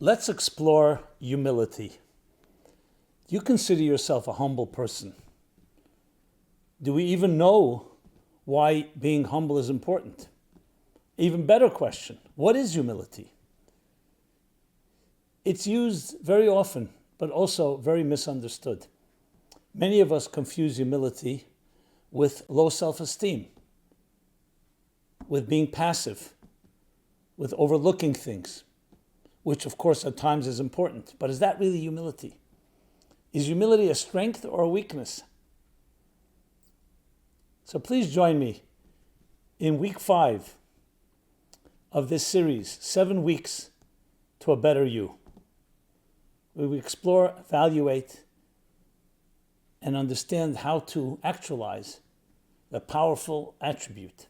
Let's explore humility. Do you consider yourself a humble person? Do we even know why being humble is important? Even better question, what is humility? It's used very often, but also very misunderstood. Many of us confuse humility with low self-esteem, with being passive, with overlooking things, which of course at times is important. But is that really humility? Is humility a strength or a weakness? So please join me in week 5 of this series, 7 weeks to a better you, where we explore, evaluate, and understand how to actualize the powerful attribute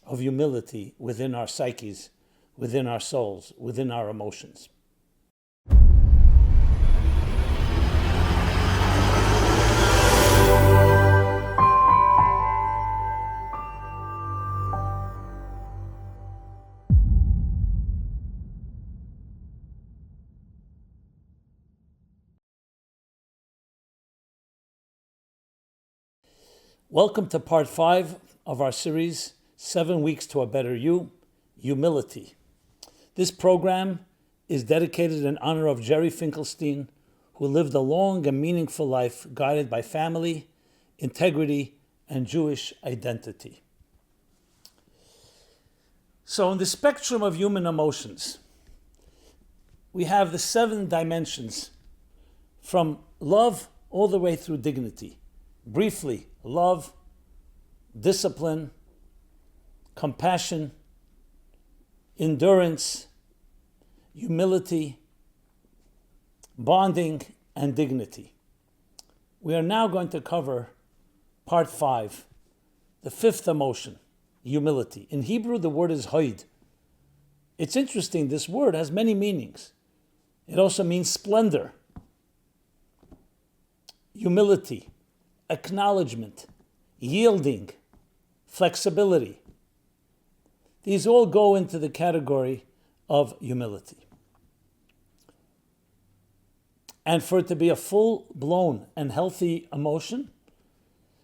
of humility within our psyches, within our souls, within our emotions. Welcome to part 5 of our series, 7 Weeks to a Better You, Humility. This program is dedicated in honor of Jerry Finkelstein, who lived a long and meaningful life guided by family, integrity, and Jewish identity. So in the spectrum of human emotions, we have the 7 dimensions from love all the way through dignity. Briefly, love, discipline, compassion, endurance, humility, bonding, and dignity. We are now going to cover part 5, the 5th emotion, humility. In Hebrew, the word is hoid. It's interesting, this word has many meanings. It also means splendor, humility, acknowledgement, yielding, flexibility. These all go into the category of humility. And for it to be a full-blown and healthy emotion,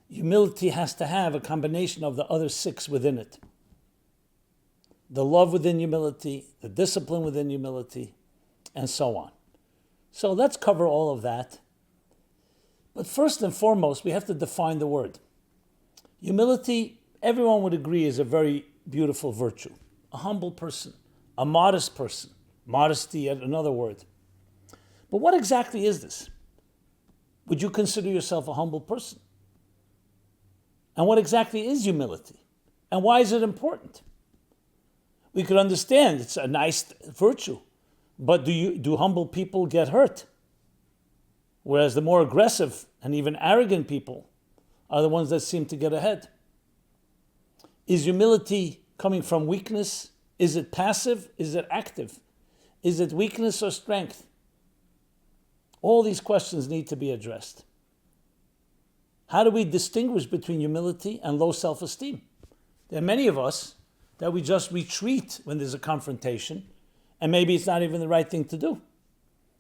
humility has to have a combination of the other 6 within it. The love within humility, the discipline within humility, and so on. So let's cover all of that. But first and foremost, we have to define the word. Humility, everyone would agree, is a very beautiful virtue. A humble person, a modest person. Modesty, yet another word. But what exactly is this? Would you consider yourself a humble person? And what exactly is humility? And why is it important? We could understand it's a nice virtue, but do humble people get hurt? Whereas the more aggressive and even arrogant people are the ones that seem to get ahead. Is humility coming from weakness? Is it passive? Is it active? Is it weakness or strength? All these questions need to be addressed. How do we distinguish between humility and low self-esteem? There are many of us that we just retreat when there's a confrontation, and maybe it's not even the right thing to do.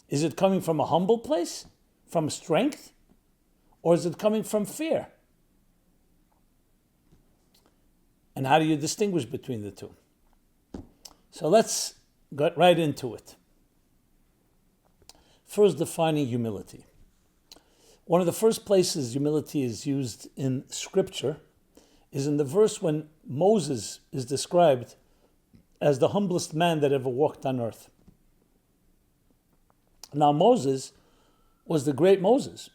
Is it coming from a humble place? From strength? Or is it coming from fear? And how do you distinguish between the two? So let's get right into it. First, defining humility. One of the first places humility is used in Scripture is in the verse when Moses is described as the humblest man that ever walked on earth. Now Moses was the great Moses,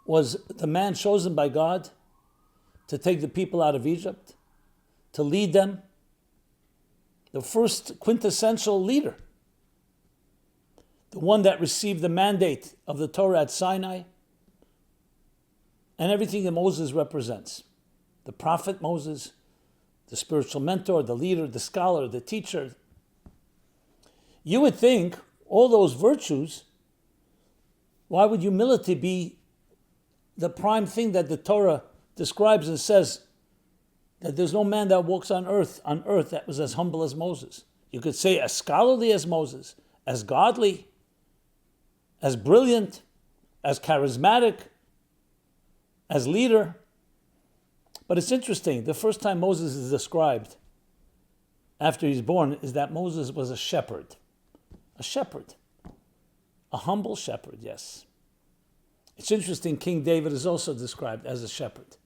was the man chosen by God to take the people out of Egypt, to lead them, the first quintessential leader, the one that received the mandate of the Torah at Sinai, and everything that Moses represents. The prophet Moses, the spiritual mentor, the leader, the scholar, the teacher. You would think all those virtues, why would humility be the prime thing that the Torah describes and says that there's no man that walks on earth that was as humble as Moses? You could say as scholarly as Moses, as godly, as brilliant, as charismatic, as leader. But it's interesting, the first time Moses is described after he's born is that Moses was a shepherd. A shepherd. A humble shepherd, yes. It's interesting, King David is also described as a shepherd.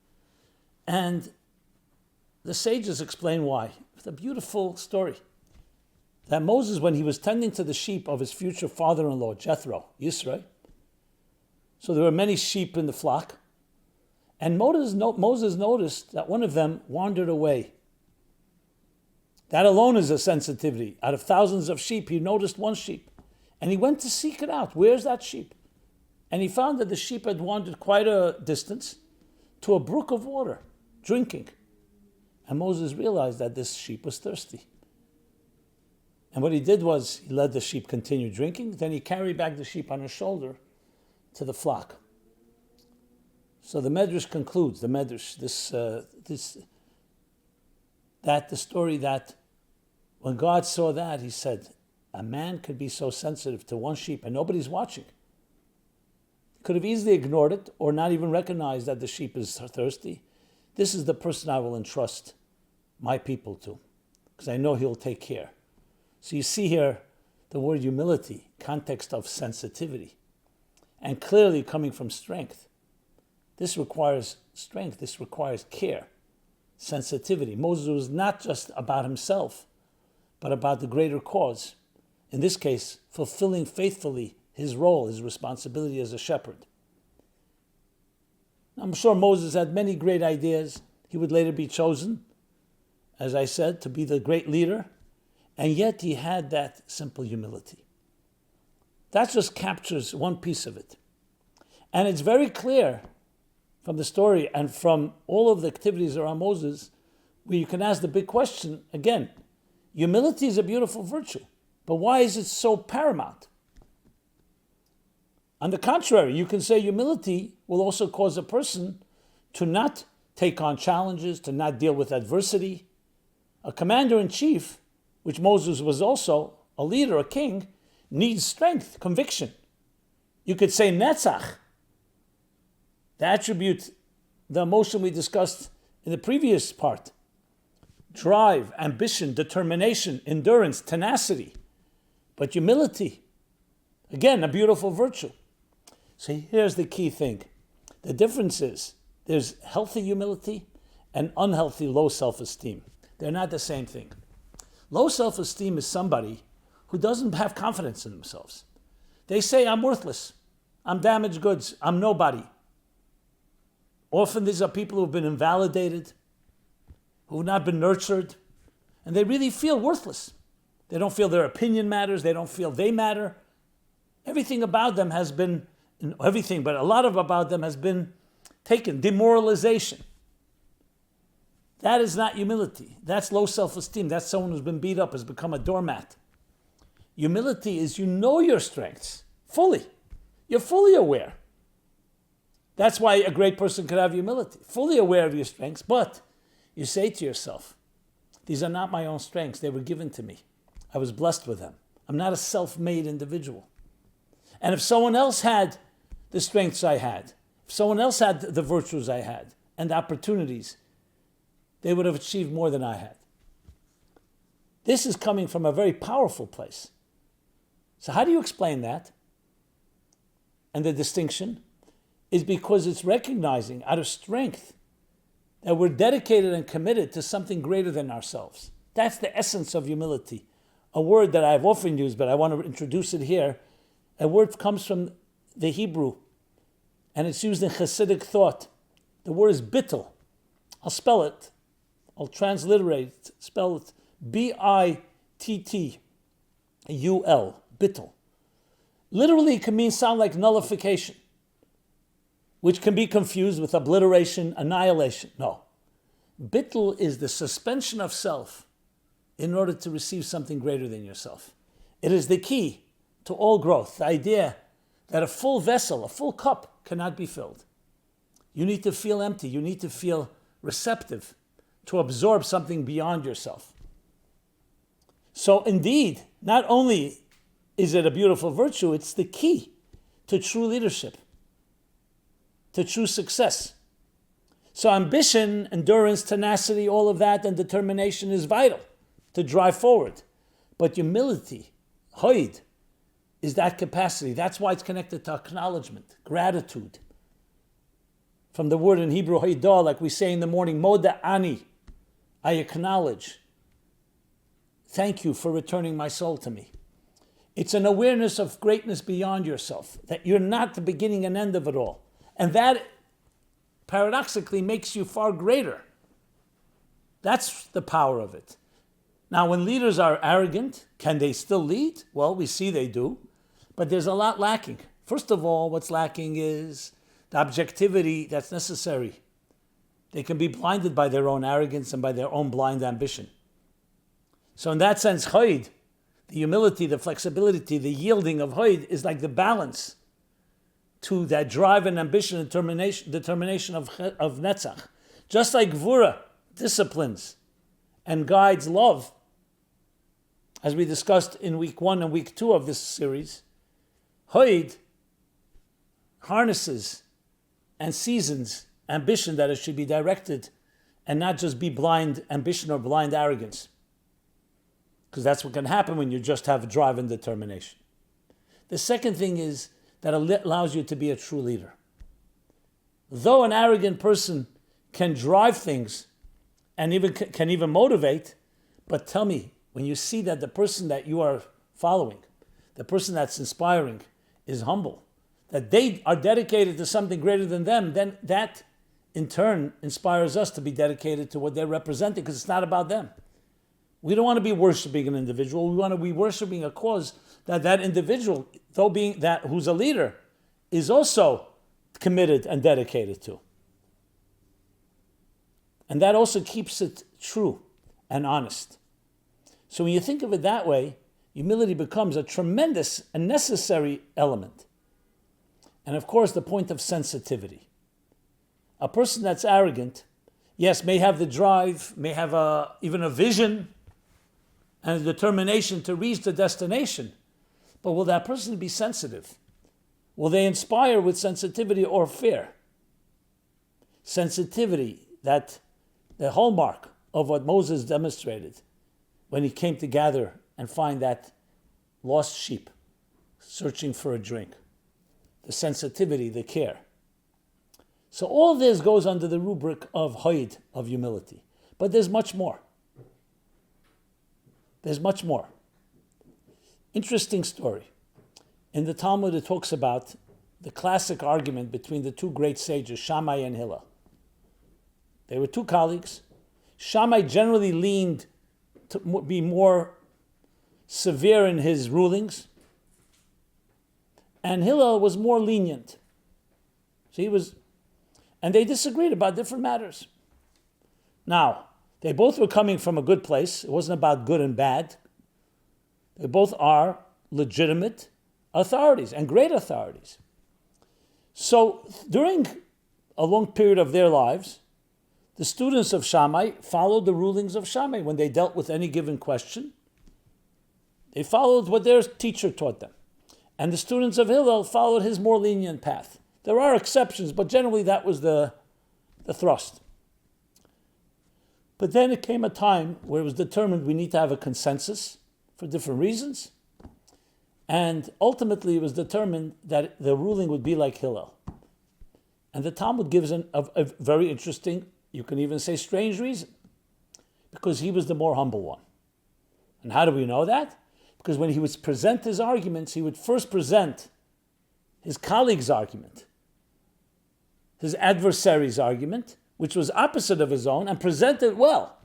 And the sages explain why. It's a beautiful story. That Moses, when he was tending to the sheep of his future father-in-law, Jethro, Yisro, so there were many sheep in the flock, and Moses noticed that one of them wandered away. That alone is a sensitivity. Out of thousands of sheep, he noticed one sheep, and he went to seek it out. Where's that sheep? And he found that the sheep had wandered quite a distance to a brook of water, drinking. And Moses realized that this sheep was thirsty. And what he did was he let the sheep continue drinking. Then he carried back the sheep on his shoulder to the flock. So the Medrash concludes, that the story that when God saw that, he said, a man could be so sensitive to one sheep and nobody's watching. He could have easily ignored it or not even recognized that the sheep is thirsty. This is the person I will entrust my people to, because I know he'll take care. So you see here the word humility, context of sensitivity, and clearly coming from strength. This requires strength, this requires care, sensitivity. Moses was not just about himself, but about the greater cause. In this case, fulfilling faithfully his role, his responsibility as a shepherd. I'm sure Moses had many great ideas. He would later be chosen, as I said, to be the great leader. And yet he had that simple humility. That just captures one piece of it. And it's very clear from the story and from all of the activities around Moses, where you can ask the big question again. Humility is a beautiful virtue, but why is it so paramount? On the contrary, you can say humility will also cause a person to not take on challenges, to not deal with adversity. A commander-in-chief, which Moses was also, a leader, a king, needs strength, conviction. You could say netzach, the attribute, the emotion we discussed in the previous part. Drive, ambition, determination, endurance, tenacity. But humility, again, a beautiful virtue. So here's the key thing. The difference is there's healthy humility and unhealthy low self-esteem. They're not the same thing. Low self-esteem is somebody who doesn't have confidence in themselves. They say, I'm worthless. I'm damaged goods. I'm nobody. Often these are people who've been invalidated, who have not been nurtured, and they really feel worthless. They don't feel their opinion matters. They don't feel they matter. Everything about them has been, but a lot of about them has been taken. Demoralization. That is not humility. That's low self-esteem. That's someone who's been beat up, has become a doormat. Humility is you know your strengths fully. You're fully aware. That's why a great person could have humility. Fully aware of your strengths, but you say to yourself, these are not my own strengths. They were given to me. I was blessed with them. I'm not a self-made individual. And if someone else had the strengths I had, if someone else had the virtues I had and the opportunities, they would have achieved more than I had. This is coming from a very powerful place. So how do you explain that? And the distinction is because it's recognizing out of strength that we're dedicated and committed to something greater than ourselves. That's the essence of humility. A word that I've often used, but I want to introduce it here. A word comes from the Hebrew, and it's used in Hasidic thought. The word is bittul. I'll spell it. I'll transliterate, spell it B-I-T-T-U-L, bittul. Literally, it can sound like nullification, which can be confused with obliteration, annihilation. No. Bittul is the suspension of self in order to receive something greater than yourself. It is the key to all growth, the idea that a full vessel, a full cup cannot be filled. You need to feel empty. You need to feel receptive to absorb something beyond yourself. So indeed, not only is it a beautiful virtue? It's the key to true leadership, to true success. So ambition, endurance, tenacity, all of that, and determination is vital to drive forward. But humility, hoid, is that capacity. That's why it's connected to acknowledgement, gratitude. From the word in Hebrew, hoidah, like we say in the morning, moda ani, I acknowledge. Thank you for returning my soul to me. It's an awareness of greatness beyond yourself, that you're not the beginning and end of it all. And that paradoxically makes you far greater. That's the power of it. Now, when leaders are arrogant, can they still lead? Well, we see they do, but there's a lot lacking. First of all, what's lacking is the objectivity that's necessary. They can be blinded by their own arrogance and by their own blind ambition. So in that sense, hoid, the humility, the flexibility, the yielding of hoid is like the balance to that drive and ambition and determination of netzach. Just like gvura disciplines and guides love, as we discussed in week 1 and week 2 of this series, hoid harnesses and seasons ambition that it should be directed and not just be blind ambition or blind arrogance. Because that's what can happen when you just have drive and determination. The second thing is that it allows you to be a true leader. Though an arrogant person can drive things and can even motivate, but tell me, when you see that the person that you are following, the person that's inspiring, is humble, that they are dedicated to something greater than them, then that in turn inspires us to be dedicated to what they're representing, because it's not about them. We don't want to be worshiping an individual. We want to be worshiping a cause that individual, though being that who's a leader, is also committed and dedicated to. And that also keeps it true and honest. So when you think of it that way, humility becomes a tremendous and necessary element. And of course, the point of sensitivity. A person that's arrogant, yes, may have the drive, may have even a vision and a determination to reach the destination, but will that person be sensitive? Will they inspire with sensitivity or fear? Sensitivity, that the hallmark of what Moses demonstrated when he came to gather and find that lost sheep searching for a drink. The sensitivity, the care. So all this goes under the rubric of hoid, of humility. But there's much more. There's much more. Interesting story. In the Talmud, it talks about the classic argument between the two great sages, Shammai and Hillel. They were two colleagues. Shammai generally leaned to be more severe in his rulings, and Hillel was more lenient. So and they disagreed about different matters. Now, they both were coming from a good place. It wasn't about good and bad. They both are legitimate authorities and great authorities. So during a long period of their lives, the students of Shammai followed the rulings of Shammai. When they dealt with any given question, they followed what their teacher taught them. And the students of Hillel followed his more lenient path. There are exceptions, but generally that was the thrust. But then it came a time where it was determined we need to have a consensus for different reasons. And ultimately it was determined that the ruling would be like Hillel. And the Talmud gives a very interesting, you can even say strange reason. Because he was the more humble one. And how do we know that? Because when he would present his arguments, he would first present his colleague's argument, his adversary's argument, which was opposite of his own, and present it well,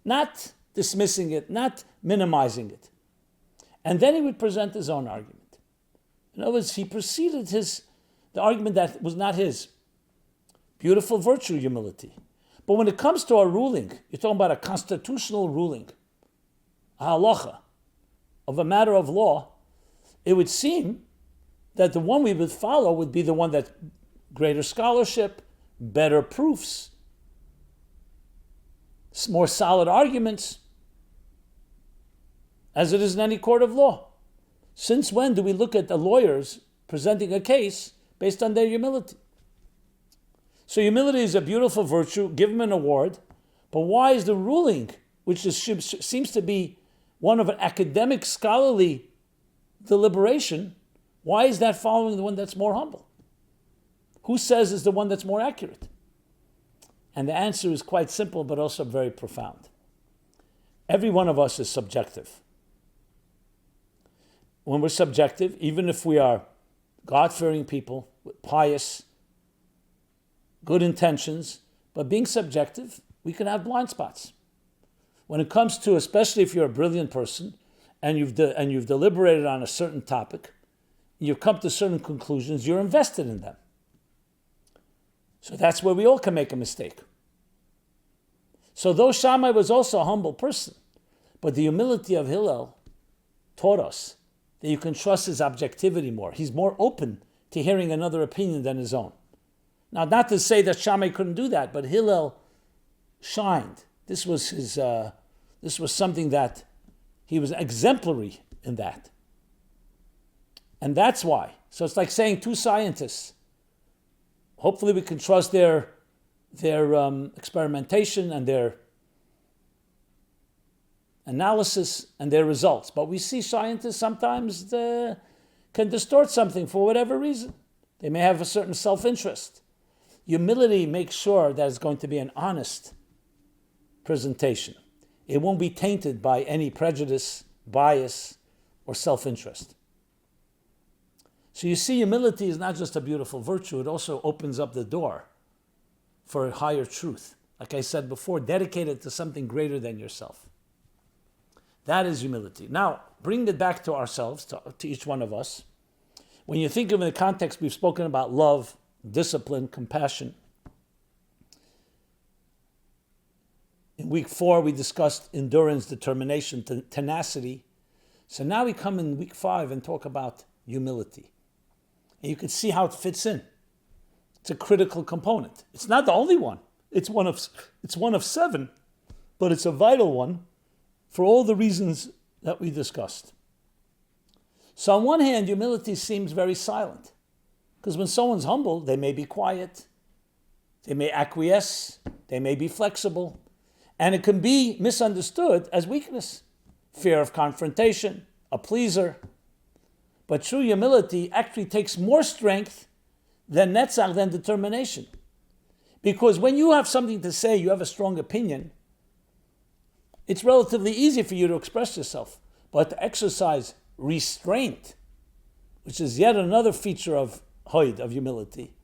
not dismissing it, not minimizing it. And then he would present his own argument. In other words, he preceded the argument that was not his. Beautiful virtue, humility. But when it comes to a ruling, you're talking about a constitutional ruling, a halacha, of a matter of law, it would seem that the one we would follow would be the one that greater scholarship, better proofs, more solid arguments, as it is in any court of law. Since when do we look at the lawyers presenting a case based on their humility? So humility is a beautiful virtue, give them an award, but why is the ruling, which seems to be one of an academic, scholarly deliberation, why is that following the one that's more humble? Who says is the one that's more accurate? And the answer is quite simple, but also very profound. Every one of us is subjective. When we're subjective, even if we are God-fearing people, with pious, good intentions, but being subjective, we can have blind spots. When it comes to, especially if you're a brilliant person, and you've deliberated on a certain topic, you've come to certain conclusions, you're invested in them. So that's where we all can make a mistake. So though Shammai was also a humble person, but the humility of Hillel taught us that you can trust his objectivity more. He's more open to hearing another opinion than his own. Now, not to say that Shammai couldn't do that, but Hillel shined. This was something that he was exemplary in that. And that's why. So it's like saying two scientists. Hopefully we can trust their experimentation and their analysis and their results. But we see scientists sometimes can distort something for whatever reason. They may have a certain self-interest. Humility makes sure that it's going to be an honest presentation. It won't be tainted by any prejudice, bias, or self-interest. So you see, humility is not just a beautiful virtue, it also opens up the door for a higher truth. Like I said before, dedicated to something greater than yourself. That is humility. Now, bring it back to ourselves, to each one of us. When you think of in the context, we've spoken about love, discipline, compassion. In week 4, we discussed endurance, determination, tenacity. So now we come in week 5 and talk about humility. And you can see how it fits in. It's a critical component. It's not the only one. It's one of 7, but it's a vital one for all the reasons that we discussed. So on one hand, humility seems very silent. Because when someone's humble, they may be quiet, they may acquiesce, they may be flexible, and it can be misunderstood as weakness, fear of confrontation, a pleaser. But true humility actually takes more strength than netzach, than determination. Because when you have something to say, you have a strong opinion, it's relatively easy for you to express yourself. But to exercise restraint, which is yet another feature of hoid, of humility,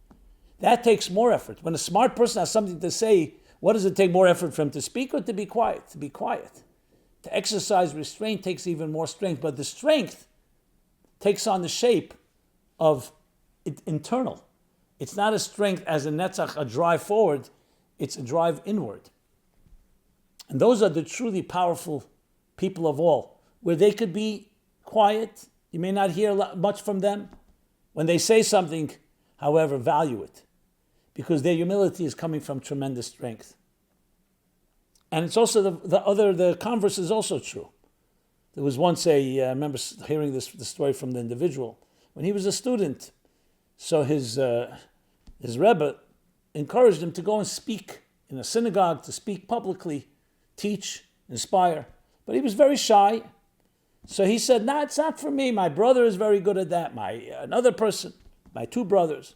that takes more effort. When a smart person has something to say, what does it take more effort for him to speak or to be quiet? To be quiet. To exercise restraint takes even more strength, but the strength takes on the shape of internal. It's not a strength as a netzach, a drive forward, it's a drive inward. And those are the truly powerful people of all, where they could be quiet, you may not hear much from them. When they say something, however, value it, because their humility is coming from tremendous strength. And it's also the converse is also true. There was once I remember hearing the story from the individual, when he was a student, so his Rebbe encouraged him to go and speak in a synagogue, to speak publicly, teach, inspire. But he was very shy. So he said, "No, it's not for me. My brother is very good at that. Another person, my 2 brothers."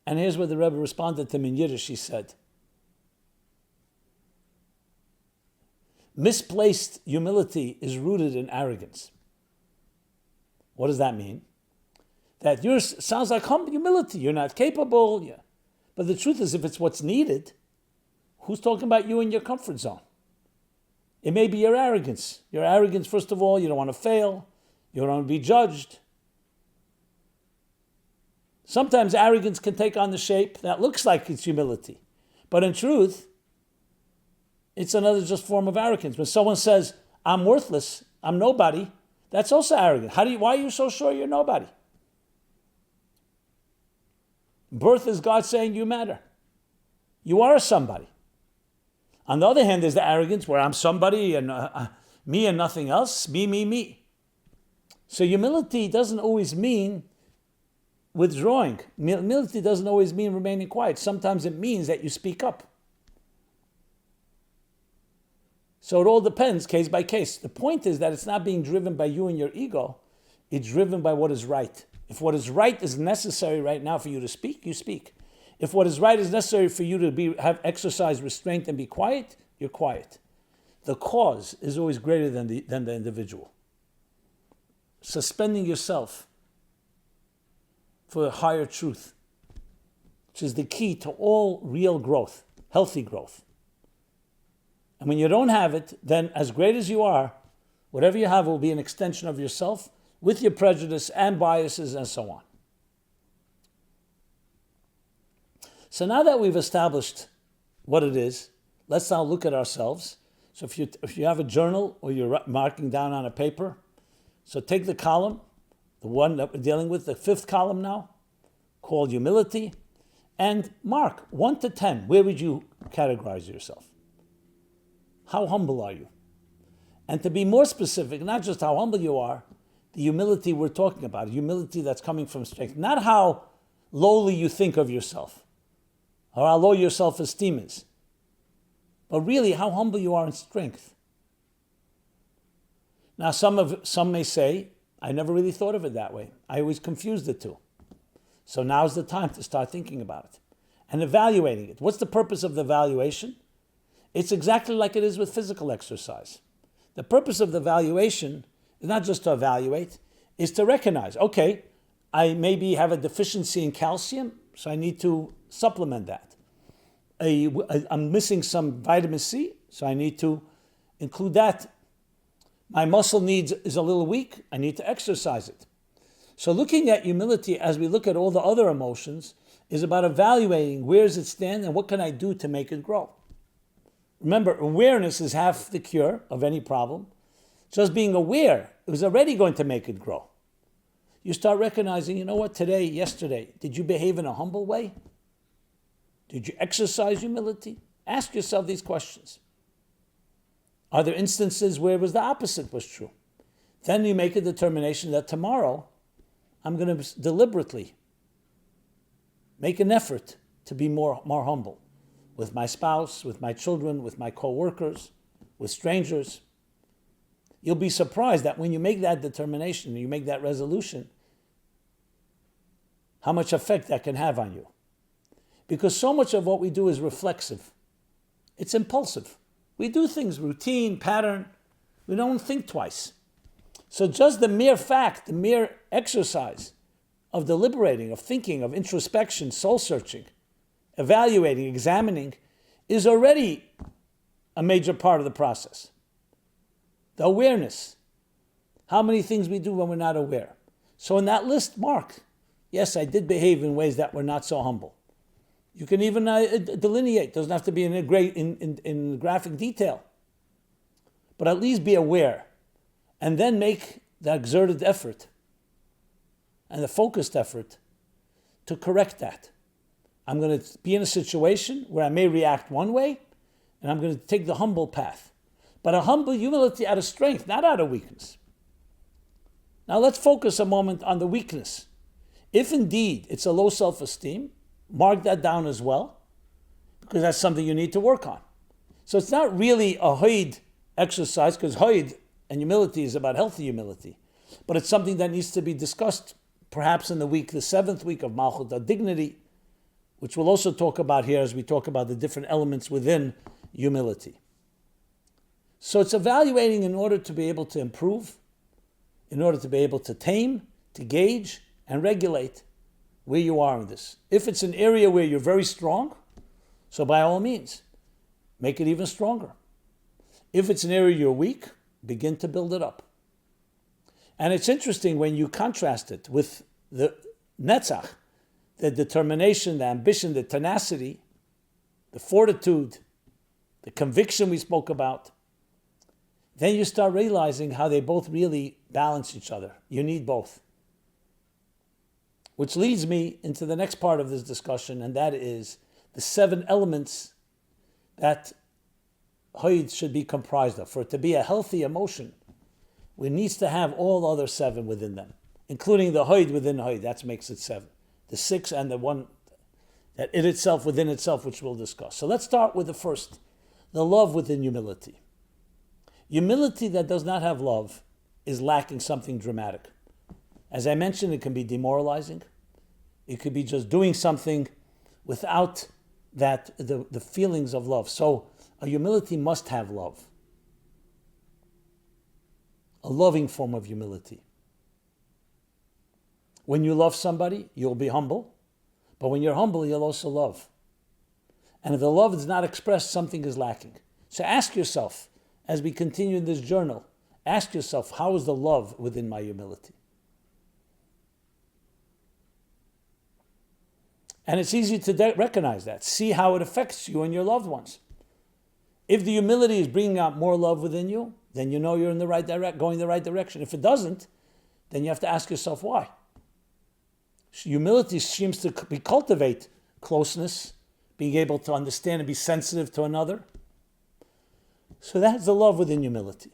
And here's what the Rebbe responded to him in Yiddish. He said, "Misplaced humility is rooted in arrogance." What does that mean? That yours sounds like humble humility. You're not capable. Yeah. But the truth is, if it's what's needed, who's talking about you in your comfort zone? It may be your arrogance. Your arrogance, first of all, you don't want to fail. You don't want to be judged. Sometimes arrogance can take on the shape that looks like it's humility. But in truth, it's another just form of arrogance. When someone says, "I'm worthless, I'm nobody," that's also arrogant. Why are you so sure you're nobody? Birth is God saying you matter. You are somebody. On the other hand, there's the arrogance where I'm somebody and me and nothing else, me. So humility doesn't always mean withdrawing. Humility doesn't always mean remaining quiet. Sometimes it means that you speak up. So it all depends, case by case. The point is that it's not being driven by you and your ego. It's driven by what is right. If what is right is necessary right now for you to speak, you speak. If what is right is necessary for you to have exercise restraint and be quiet, you're quiet. The cause is always greater than the individual. Suspending yourself for a higher truth, which is the key to all real growth, healthy growth. And when you don't have it, then as great as you are, whatever you have will be an extension of yourself with your prejudice and biases and so on. So now that we've established what it is, let's now look at ourselves. So if you have a journal or you're marking down on a paper, so take the column, the one that we're dealing with, the fifth column now, called humility, and mark 1 to 10. Where would you categorize yourself? How humble are you? And to be more specific, not just how humble you are, the humility we're talking about, humility that's coming from strength, not how lowly you think of yourself or how low your self-esteem is, but really how humble you are in strength. Now, some may say, I never really thought of it that way. I always confused the two. So now's the time to start thinking about it and evaluating it. What's the purpose of the evaluation? It's exactly like it is with physical exercise. The purpose of the evaluation is not just to evaluate, is to recognize, okay, I maybe have a deficiency in calcium, so I need to supplement that. I'm missing some vitamin C, so I need to include that. My muscle needs is a little weak, I need to exercise it. So looking at humility as we look at all the other emotions is about evaluating where does it stand and what can I do to make it grow. Remember, awareness is half the cure of any problem. Just being aware is already going to make it grow. You start recognizing, you know what, today, yesterday, did you behave in a humble way? Did you exercise humility? Ask yourself these questions. Are there instances where it was the opposite was true? Then you make a determination that tomorrow I'm going to deliberately make an effort to be more humble with my spouse, with my children, with my co-workers, with strangers. You'll be surprised that when you make that determination, you make that resolution, how much effect that can have on you. Because so much of what we do is reflexive. It's impulsive. We do things, routine, pattern. We don't think twice. So just the mere fact, the mere exercise of deliberating, of thinking, of introspection, soul-searching, evaluating, examining, is already a major part of the process. The awareness. How many things we do when we're not aware. So in that list, mark, yes, I did behave in ways that were not so humble. You can even delineate. Doesn't have to be in graphic detail. But at least be aware. And then make the exerted effort and the focused effort to correct that. I'm going to be in a situation where I may react one way, and I'm going to take the humble path. But a humble humility out of strength, not out of weakness. Now let's focus a moment on the weakness. If indeed it's a low self-esteem, mark that down as well, because that's something you need to work on. So it's not really a hoid exercise, because hoid and humility is about healthy humility, but it's something that needs to be discussed perhaps in the 7th week of Malchut Dignity, which we'll also talk about here as we talk about the different elements within humility. So it's evaluating in order to be able to improve, in order to be able to tame, to gauge, and regulate where you are in this. If it's an area where you're very strong, so by all means, make it even stronger. If it's an area you're weak, begin to build it up. And it's interesting when you contrast it with the netzach, the determination, the ambition, the tenacity, the fortitude, the conviction we spoke about, then you start realizing how they both really balance each other. You need both. Which leads me into the next part of this discussion, and that is the 7 elements that hoid should be comprised of. For it to be a healthy emotion, it needs to have all other 7 within them, including the Hoid within Hoid. That makes it 7. The 6 and the 1, that it itself within itself, which we'll discuss. So let's start with the first, the love within humility. Humility that does not have love is lacking something dramatic. As I mentioned, it can be demoralizing. It could be just doing something without that the feelings of love. So a humility must have love. A loving form of humility. When you love somebody, you'll be humble. But when you're humble, you'll also love. And if the love is not expressed, something is lacking. So ask yourself, as we continue in this journal, ask yourself, how is the love within my humility? And it's easy to recognize that. See how it affects you and your loved ones. If the humility is bringing out more love within you, then you know you're in the right going the right direction. If it doesn't, then you have to ask yourself why. Humility seems to cultivate closeness, being able to understand and be sensitive to another. So that's the love within humility.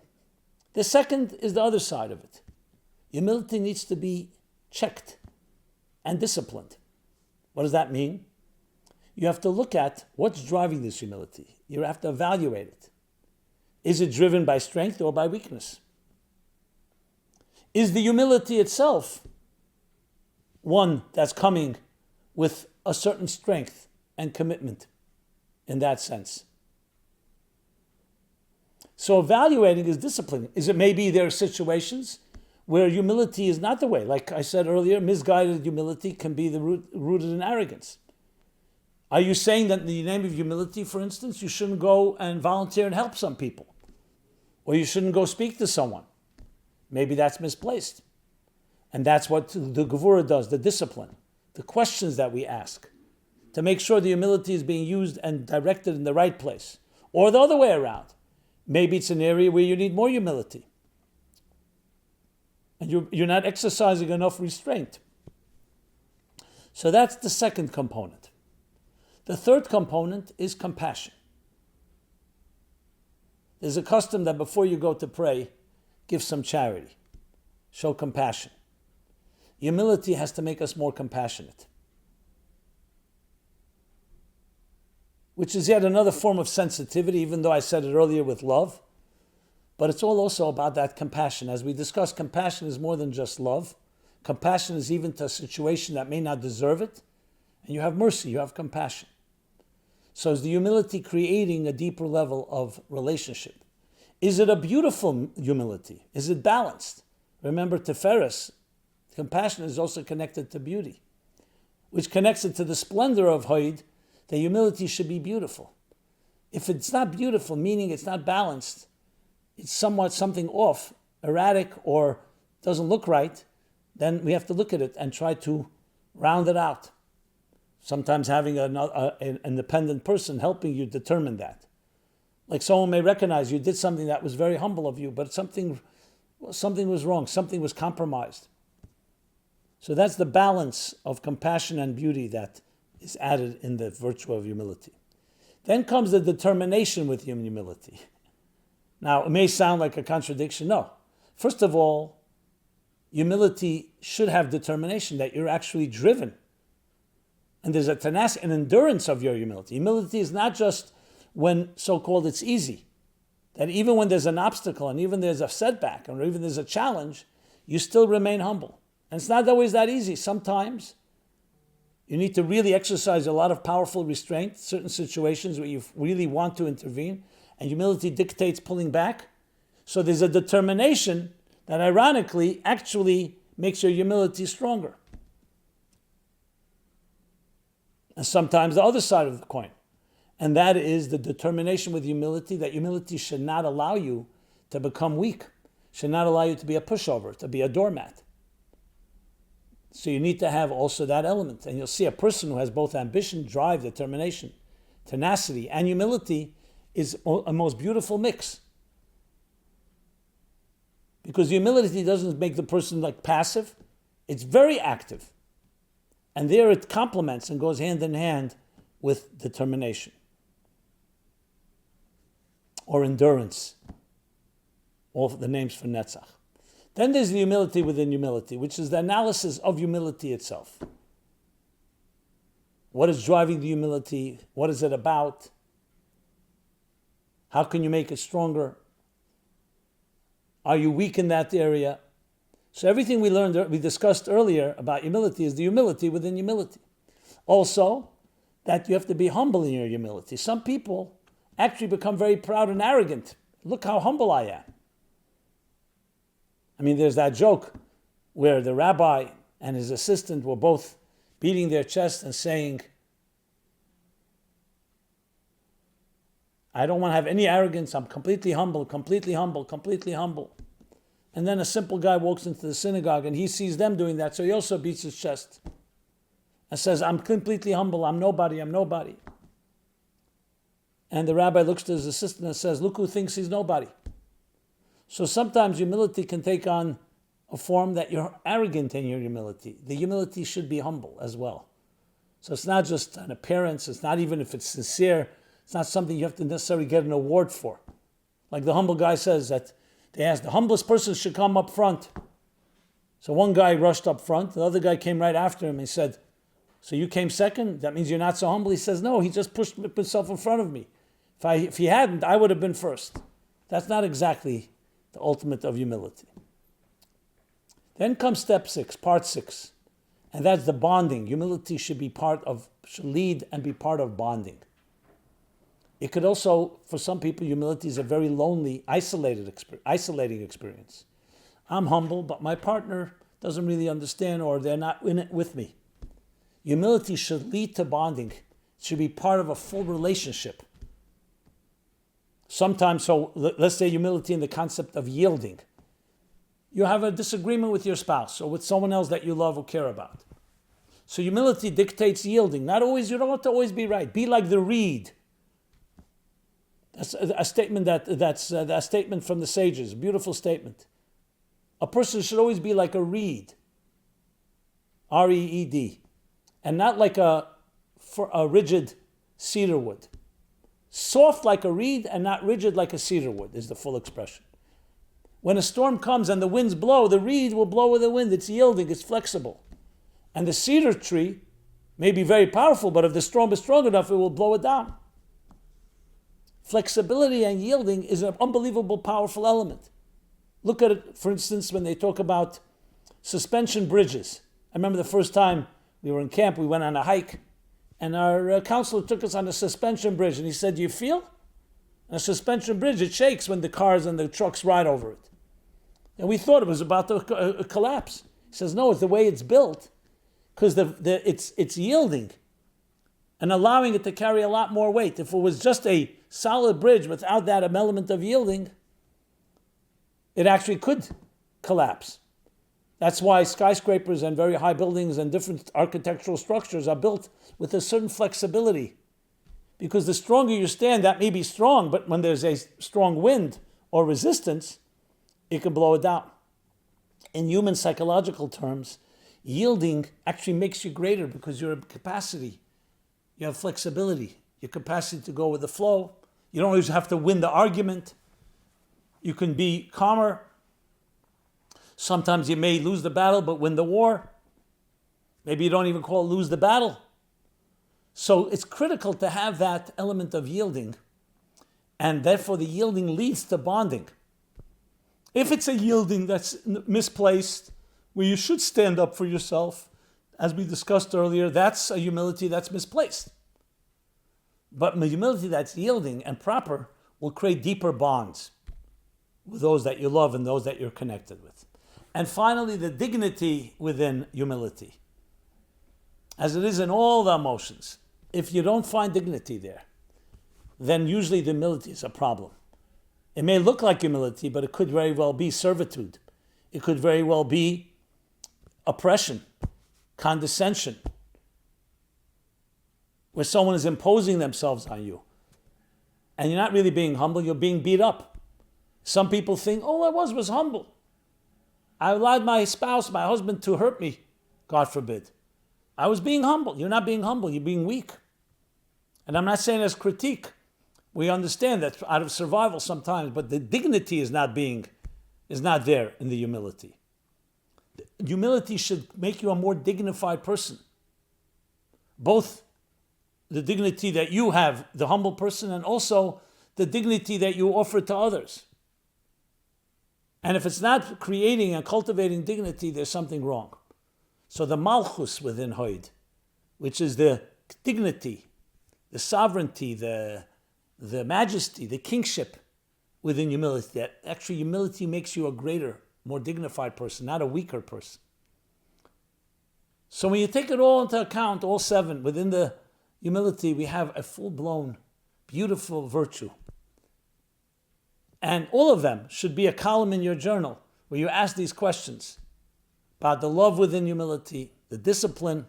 The second is the other side of it. Humility needs to be checked and disciplined. What does that mean? You have to look at what's driving this humility. You have to evaluate it. Is it driven by strength or by weakness? Is the humility itself one that's coming with a certain strength and commitment in that sense? So evaluating is discipline. Is it maybe there are situations where humility is not the way? Like I said earlier, misguided humility can be rooted in arrogance. Are you saying that in the name of humility, for instance, you shouldn't go and volunteer and help some people? Or you shouldn't go speak to someone? Maybe that's misplaced. And that's what the Gevurah does, the discipline, the questions that we ask, to make sure the humility is being used and directed in the right place. Or the other way around. Maybe it's an area where you need more humility. And you're not exercising enough restraint. So that's the second component. The third component is compassion. There's a custom that before you go to pray, give some charity. Show compassion. Humility has to make us more compassionate. Which is yet another form of sensitivity, even though I said it earlier with love. But it's all also about that compassion. As we discussed, compassion is more than just love. Compassion is even to a situation that may not deserve it. And you have mercy, you have compassion. So is the humility creating a deeper level of relationship? Is it a beautiful humility? Is it balanced? Remember, Tiferes, compassion is also connected to beauty, which connects it to the splendor of Hoid. The humility should be beautiful. If it's not beautiful, meaning it's not balanced, it's somewhat something off, erratic, or doesn't look right, then we have to look at it and try to round it out. Sometimes having an independent person helping you determine that. Like someone may recognize you did something that was very humble of you, but something was wrong, something was compromised. So that's the balance of compassion and beauty that is added in the virtue of humility. Then comes the determination with humility. Now, it may sound like a contradiction. No. First of all, humility should have determination, that you're actually driven. And there's a tenacity, an endurance of your humility. Humility is not just when so-called it's easy. That even when there's an obstacle and even there's a setback or even there's a challenge, you still remain humble. And it's not always that easy. Sometimes you need to really exercise a lot of powerful restraint, certain situations where you really want to intervene, and humility dictates pulling back. So there's a determination that ironically actually makes your humility stronger. And sometimes the other side of the coin, and that is the determination with humility, that humility should not allow you to become weak, should not allow you to be a pushover, to be a doormat. So you need to have also that element. And you'll see a person who has both ambition, drive, determination, tenacity, and humility is a most beautiful mix. Because humility doesn't make the person like passive. It's very active. And there it complements and goes hand in hand with determination. Or endurance. All the names for Netzach. Then there's the humility within humility, which is the analysis of humility itself. What is driving the humility? What is it about? How can you make it stronger? Are you weak in that area? So everything we discussed earlier about humility is the humility within humility. Also, that you have to be humble in your humility. Some people actually become very proud and arrogant. Look how humble I am. I mean, there's that joke where the rabbi and his assistant were both beating their chest and saying, I don't want to have any arrogance. I'm completely humble, completely humble, completely humble. And then a simple guy walks into the synagogue and he sees them doing that, so he also beats his chest and says, I'm completely humble, I'm nobody, I'm nobody. And the rabbi looks to his assistant and says, look who thinks he's nobody. So sometimes humility can take on a form that you're arrogant in your humility. The humility should be humble as well. So it's not just an appearance, it's not even if it's sincere, it's not something you have to necessarily get an award for. Like the humble guy says that they asked, the humblest person should come up front. So one guy rushed up front, the other guy came right after him and said, so you came second? That means you're not so humble? He says, no, he just pushed himself in front of me. If he hadn't, I would have been first. That's not exactly the ultimate of humility. Then comes step 6, part 6, and that's the bonding. Humility should lead and be part of bonding. It could also, for some people, humility is a very lonely, isolating experience. I'm humble, but my partner doesn't really understand, or they're not in it with me. Humility should lead to bonding. It should be part of a full relationship. Sometimes, so let's say humility in the concept of yielding. You have a disagreement with your spouse or with someone else that you love or care about. So humility dictates yielding. Not always, you don't have to always be right. Be like the reed. That's a statement that's a statement from the sages, a beautiful statement. A person should always be like a reed, R-E-E-D, and not like a rigid cedar wood. Soft like a reed and not rigid like a cedar wood is the full expression. When a storm comes and the winds blow, the reed will blow with the wind. It's yielding, it's flexible. And the cedar tree may be very powerful, but if the storm is strong enough, it will blow it down. Flexibility and yielding is an unbelievable, powerful element. Look at it, for instance, when they talk about suspension bridges. I remember the first time we were in camp, we went on a hike, and our counselor took us on a suspension bridge, and he said, do you feel? And a suspension bridge, it shakes when the cars and the trucks ride over it. And we thought it was about to collapse. He says, no, it's the way it's built, because it's yielding and allowing it to carry a lot more weight. If it was just a solid bridge without that element of yielding, it actually could collapse. That's why skyscrapers and very high buildings and different architectural structures are built with a certain flexibility. Because the stronger you stand, that may be strong, but when there's a strong wind or resistance, it can blow it down. In human psychological terms, yielding actually makes you greater because you have capacity, you have flexibility, your capacity to go with the flow. You don't always have to win the argument. You can be calmer. Sometimes you may lose the battle but win the war. Maybe you don't even call it lose the battle. So it's critical to have that element of yielding, and therefore the yielding leads to bonding. If it's a yielding that's misplaced, where you should stand up for yourself, as we discussed earlier, that's a humility that's misplaced. But the humility that's yielding and proper will create deeper bonds with those that you love and those that you're connected with. And finally, the dignity within humility. As it is in all the emotions, if you don't find dignity there, then usually the humility is a problem. It may look like humility, but it could very well be servitude. It could very well be oppression, condescension, where someone is imposing themselves on you. And you're not really being humble, you're being beat up. Some people think, all I was humble. I allowed my spouse, my husband, to hurt me, God forbid. I was being humble. You're not being humble, you're being weak. And I'm not saying as critique. We understand that out of survival sometimes, but the dignity is not being is not there in the humility. Humility should make you a more dignified person. Both the dignity that you have, the humble person, and also the dignity that you offer to others. And if it's not creating and cultivating dignity, there's something wrong. So the malchus within Hoid, which is the dignity, the sovereignty, the majesty, the kingship within humility, that actually humility makes you a greater, more dignified person, not a weaker person. So when you take it all into account, all seven, within the humility, we have a full-blown, beautiful virtue. And all of them should be a column in your journal where you ask these questions about the love within humility, the discipline,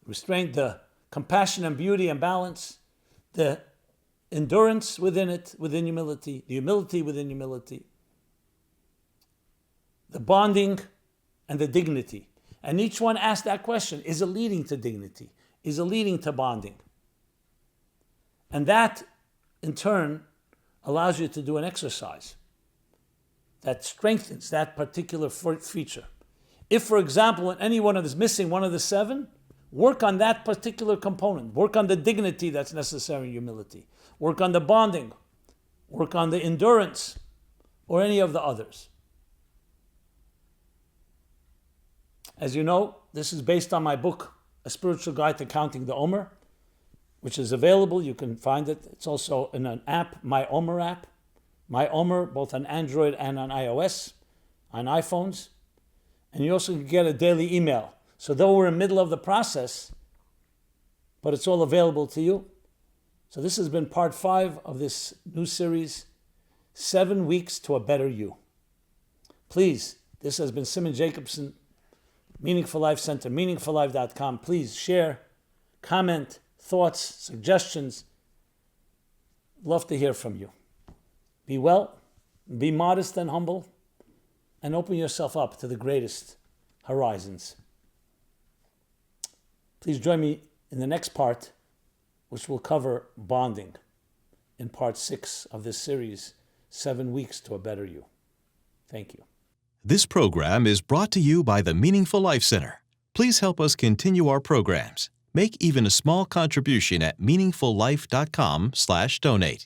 restraint, the compassion and beauty and balance, the endurance within it, within humility, the humility within humility, the bonding and the dignity. And each one asks that question, is it leading to dignity? Is it leading to bonding? And that, in turn, allows you to do an exercise that strengthens that particular feature. If, for example, any one is missing one of the seven, work on that particular component. Work on the dignity that's necessary in humility. Work on the bonding. Work on the endurance, or any of the others. As you know, this is based on my book, A Spiritual Guide to Counting the Omer, which is available. You can find it. It's also in an app, My Omer app. My Omer, both on Android and on iOS, on iPhones. And you also can get a daily email. So though we're in the middle of the process, but it's all available to you. So this has been part 5 of this new series, 7 Weeks to a Better You. Please, this has been Simon Jacobson, Meaningful Life Center, meaningfullife.com. Please share, comment, thoughts, suggestions. Love to hear from you. Be well, be modest and humble, and open yourself up to the greatest horizons. Please join me in the next part, which will cover bonding in part 6 of this series, 7 Weeks to a Better You. Thank you. This program is brought to you by the Meaningful Life Center. Please help us continue our programs. Make even a small contribution at meaningfullife.com/donate.